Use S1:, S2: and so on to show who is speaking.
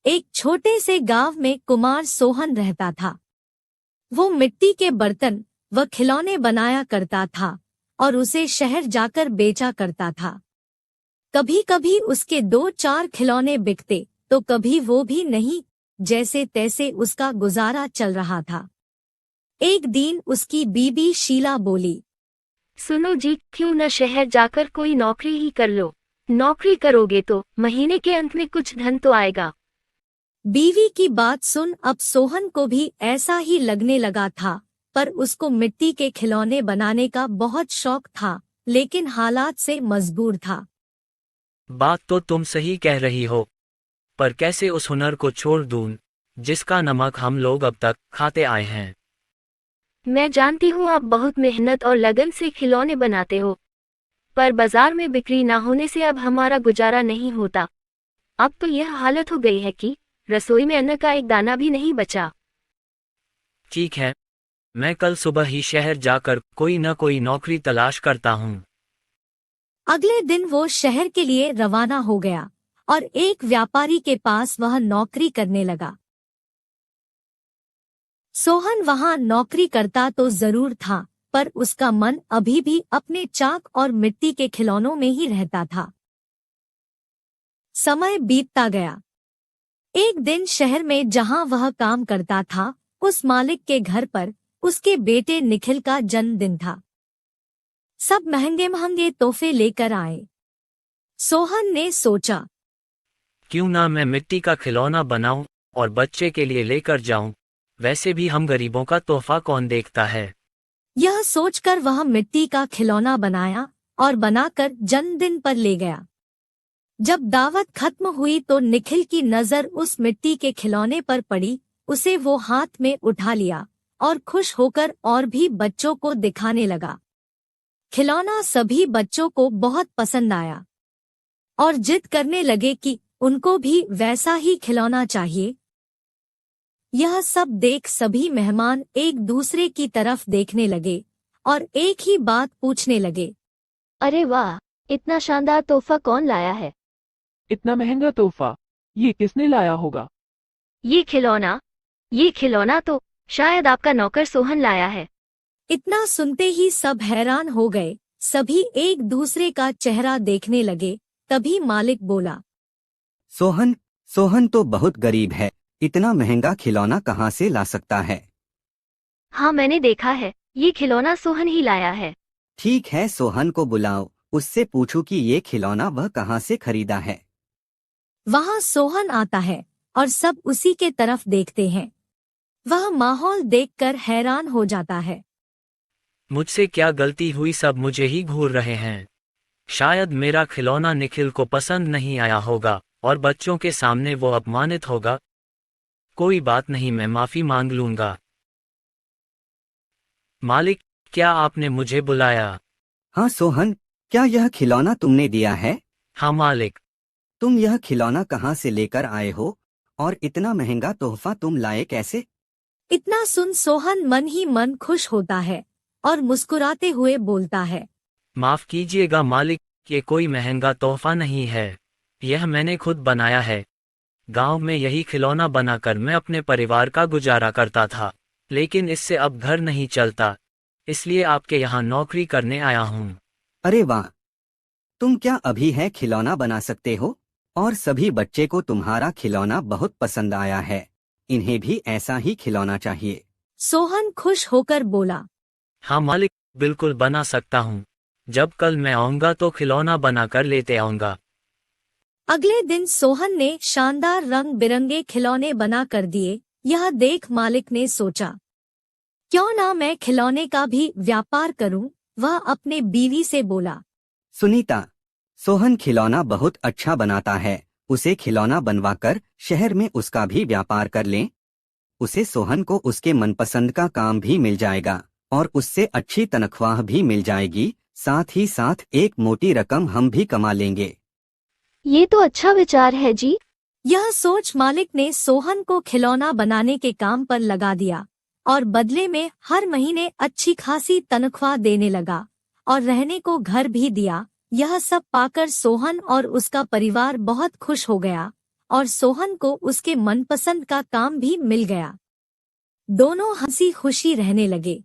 S1: एक छोटे से गांव में कुमार सोहन रहता था। वो मिट्टी के बर्तन व खिलौने बनाया करता था और उसे शहर जाकर बेचा करता था। कभी कभी उसके 2-4 खिलौने बिकते तो कभी वो भी नहीं, जैसे तैसे उसका गुजारा चल रहा था। एक दिन उसकी बीबी शीला बोली,
S2: सुनो जी, क्यों न शहर जाकर कोई नौकरी ही कर लो। नौकरी करोगे तो महीने के अंत में कुछ धन तो आएगा।
S1: बीवी की बात सुन अब सोहन को भी ऐसा ही लगने लगा था, पर उसको मिट्टी के खिलौने बनाने का बहुत शौक था, लेकिन हालात से मजबूर था।
S3: बात तो तुम सही कह रही हो, पर कैसे उस हुनर को छोड़ दूं, जिसका नमक हम लोग अब तक खाते आए हैं।
S2: मैं जानती हूँ आप बहुत मेहनत और लगन से खिलौने बनाते हो, पर बाजार में बिक्री ना होने से अब हमारा गुजारा नहीं होता। अब तो यह हालत हो गई है कि रसोई में अन्न का एक दाना भी नहीं बचा।
S3: ठीक है, मैं कल सुबह ही शहर जाकर कोई न कोई नौकरी तलाश करता हूँ।
S1: अगले दिन वो शहर के लिए रवाना हो गया और एक व्यापारी के पास वह नौकरी करने लगा। सोहन वहां नौकरी करता तो जरूर था, पर उसका मन अभी भी अपने चाक और मिट्टी के खिलौनों में ही रहता था। समय बीतता गया। एक दिन शहर में जहां वह काम करता था, उस मालिक के घर पर उसके बेटे निखिल का जन्मदिन था। सब महंगे महंगे तोहफे लेकर आए। सोहन ने सोचा,
S3: क्यों ना मैं मिट्टी का खिलौना बनाऊं और बच्चे के लिए लेकर जाऊं, वैसे भी हम गरीबों का तोहफा कौन देखता है।
S1: यह सोचकर वह मिट्टी का खिलौना बनाया और बनाकर जन्मदिन पर ले गया। जब दावत खत्म हुई तो निखिल की नजर उस मिट्टी के खिलौने पर पड़ी। उसे वो हाथ में उठा लिया और खुश होकर और भी बच्चों को दिखाने लगा। खिलौना सभी बच्चों को बहुत पसंद आया और जिद करने लगे कि उनको भी वैसा ही खिलौना चाहिए। यह सब देख सभी मेहमान एक दूसरे की तरफ देखने लगे और एक ही बात पूछने लगे,
S2: अरे वाह, इतना शानदार तोहफा कौन लाया है?
S4: इतना महंगा तोहफा ये किसने लाया होगा?
S2: ये खिलौना तो शायद आपका नौकर सोहन लाया है।
S1: इतना सुनते ही सब हैरान हो गए। सभी एक दूसरे का चेहरा देखने लगे। तभी मालिक बोला,
S5: सोहन सोहन तो बहुत गरीब है, इतना महंगा खिलौना कहाँ से ला सकता है?
S2: हाँ, मैंने देखा है, ये खिलौना सोहन ही लाया है।
S5: ठीक है, सोहन को बुलाओ, उससे पूछो कि ये खिलौना वह कहाँ से खरीदा है।
S1: वहाँ सोहन आता है और सब उसी के तरफ देखते हैं। वह माहौल देखकर हैरान हो जाता है।
S3: मुझसे क्या गलती हुई, सब मुझे ही घूर रहे हैं। शायद मेरा खिलौना निखिल को पसंद नहीं आया होगा और बच्चों के सामने वो अपमानित होगा। कोई बात नहीं, मैं माफी मांग लूंगा। मालिक, क्या आपने मुझे बुलाया?
S5: हाँ सोहन, क्या यह खिलौना तुमने दिया है?
S3: हाँ मालिक।
S5: तुम यह खिलौना कहाँ से लेकर आए हो और इतना महंगा तोहफा तुम लाए कैसे?
S1: इतना सुन सोहन मन ही मन खुश होता है और मुस्कुराते हुए बोलता है,
S3: माफ कीजिएगा मालिक, ये कोई महंगा तोहफा नहीं है, यह मैंने खुद बनाया है। गांव में यही खिलौना बनाकर मैं अपने परिवार का गुजारा करता था, लेकिन इससे अब घर नहीं चलता, इसलिए आपके यहाँ नौकरी करने आया हूँ।
S5: अरे वाह, तुम क्या अभी है खिलौना बना सकते हो? और सभी बच्चे को तुम्हारा खिलौना बहुत पसंद आया है, इन्हें भी ऐसा ही खिलौना चाहिए।
S1: सोहन खुश होकर बोला,
S3: हाँ मालिक, बिल्कुल बना सकता हूँ। जब कल मैं आऊँगा तो खिलौना बनाकर लेते आऊँगा।
S1: अगले दिन सोहन ने शानदार रंग बिरंगे खिलौने बना कर दिए। यह देख मालिक ने सोचा, क्यों ना मैं खिलौने का भी व्यापार करूं। वह अपने बीवी से बोला,
S5: सुनीता, सोहन खिलौना बहुत अच्छा बनाता है, उसे खिलौना बनवाकर शहर में उसका भी व्यापार कर लें। उसे सोहन को उसके मनपसंद का काम भी मिल जाएगा और उससे अच्छी तनख्वाह भी मिल जाएगी, साथ ही साथ एक मोटी रकम हम भी कमा लेंगे।
S2: ये तो अच्छा विचार है जी।
S1: यह सोच मालिक ने सोहन को खिलौना बनाने के काम पर लगा दिया और बदले में हर महीने अच्छी खासी तनख्वाह देने लगा और रहने को घर भी दिया। यह सब पाकर सोहन और उसका परिवार बहुत खुश हो गया और सोहन को उसके मनपसंद का काम भी मिल गया। दोनों हंसी खुशी रहने लगे।